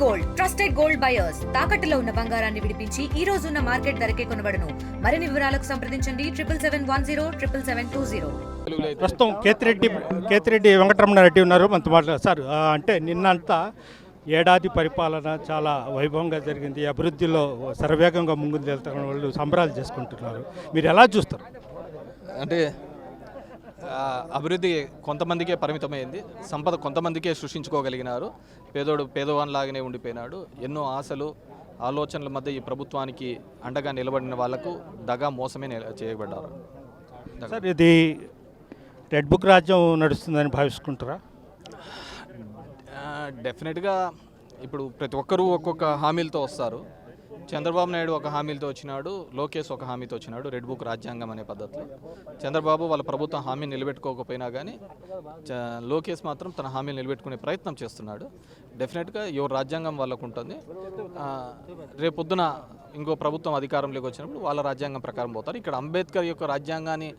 Gold trusted gold buyers తాకట్టులో ఉన్న బంగారాన్ని విడిపించి ఈ రోజు ఉన్న మార్కెట్ ధరకే కొనబడును. మరిన్ని వివరాలకు సంప్రదించండి 7710 ప్రస్తుతం కేతిరెడ్డి వెంకటరమణారెడ్డి ఉన్నారు మనతో మాట్లాడారు. సార్ అంటే నిన్నంతా ఏడాది పరిపాలన చాలా వైభవంగా జరిగింది, అభివృద్ధిలో శరవేగంగా ముందుకు వెళ్తున్న వాళ్ళు సంబరాలు చేసుకుంటున్నారు. మీరు ఎలా చూస్తారు? అంటే అభివృద్ధి కొంతమందికే పరిమితమైంది, సంపద కొంతమందికే సృష్టించుకోగలిగినారు. పేదోడు పేదవానిలాగానే ఉండిపోయినాడు. ఎన్నో ఆశలు ఆలోచనల మధ్య ఈ ప్రభుత్వానికి అండగా నిలబడిన వాళ్లకు దగా మోసమే చేయబడ్డారు. సార్ ఇది రెడ్ బుక్ రాజ్యం నడుస్తుందని భావిస్తుంటారా? డెఫినెట్గా ఇప్పుడు ప్రతి ఒక్కరూ ఒక్కొక్క హామీలతో వస్తారు. చంద్రబాబు నాయుడు ఒక హామీలతో వచ్చినాడు, లోకేష్ ఒక హామీతో వచ్చినాడు, రెడ్ బుక్ రాజ్యాంగం అనే పద్ధతిలో. చంద్రబాబు వాళ్ళ ప్రభుత్వం హామీ నిలబెట్టుకోకపోయినా కానీ లోకేష్ మాత్రం తన హామీని నిలబెట్టుకునే ప్రయత్నం చేస్తున్నాడు. డెఫినెట్గా ఎవరు రాజ్యాంగం వాళ్ళకు ఉంటుంది. రేపొద్దున ఇంకో ప్రభుత్వం అధికారంలోకి వచ్చినప్పుడు వాళ్ళ రాజ్యాంగం ప్రకారం పోతారు. ఇక్కడ అంబేద్కర్ యొక్క రాజ్యాంగాన్ని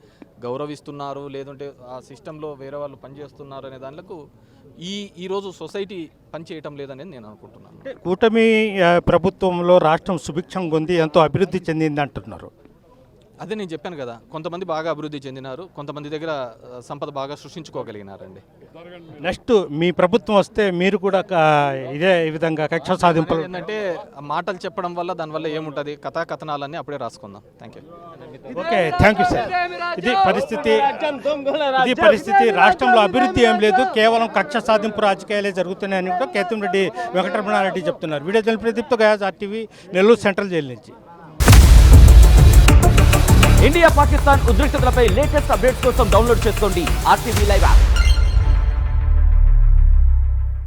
గౌరవిస్తున్నారు, లేదంటే ఆ సిస్టంలో వేరే వాళ్ళు పనిచేస్తున్నారు అనే దానిలకు ఈరోజు సొసైటీ పనిచేయటం లేదనేది నేను అనుకుంటున్నాను. కూటమి ప్రభుత్వంలో రాష్ట్రం సుభిక్షంగా ఉంది, ఎంతో అభివృద్ధి చెందింది అంటున్నారు. అదే నేను చెప్పాను కదా, కొంతమంది బాగా అభివృద్ధి చెందినారు, కొంతమంది దగ్గర సంపద బాగా సృష్టించుకోగలిగినారండి. నెక్స్ట్ మీ ప్రభుత్వం వస్తే మీరు కూడా ఇదే విధంగా కక్ష సాధింపు ఏంటంటే మాటలు చెప్పడం వల్ల దానివల్ల ఏముంటుంది, కథాకథనాలన్నీ అప్పుడే రాసుకుందాం. Thank you. Okay, thank you sir. ఇది పరిస్థితి రాష్ట్రంలో అభివృద్ధి ఏం లేదు, కేవలం కక్ష సాధింపు రాజకీయాలే జరుగుతున్నాయని కూడా కేతిరెడ్డి వెంకటరమణారెడ్డి చెప్తున్నారు. వీడియో జర్నలిస్ట్ ప్రదీప్తో Gayaz, RTV, Nellore central jail నుంచి. ఇండియా పాకిస్తాన్ ఉద్రిక్తతలపై లేటెస్ట్ అప్డేట్స్ కోసం డౌన్లోడ్ చేసుకోండి RTV లైవ్ యాప్.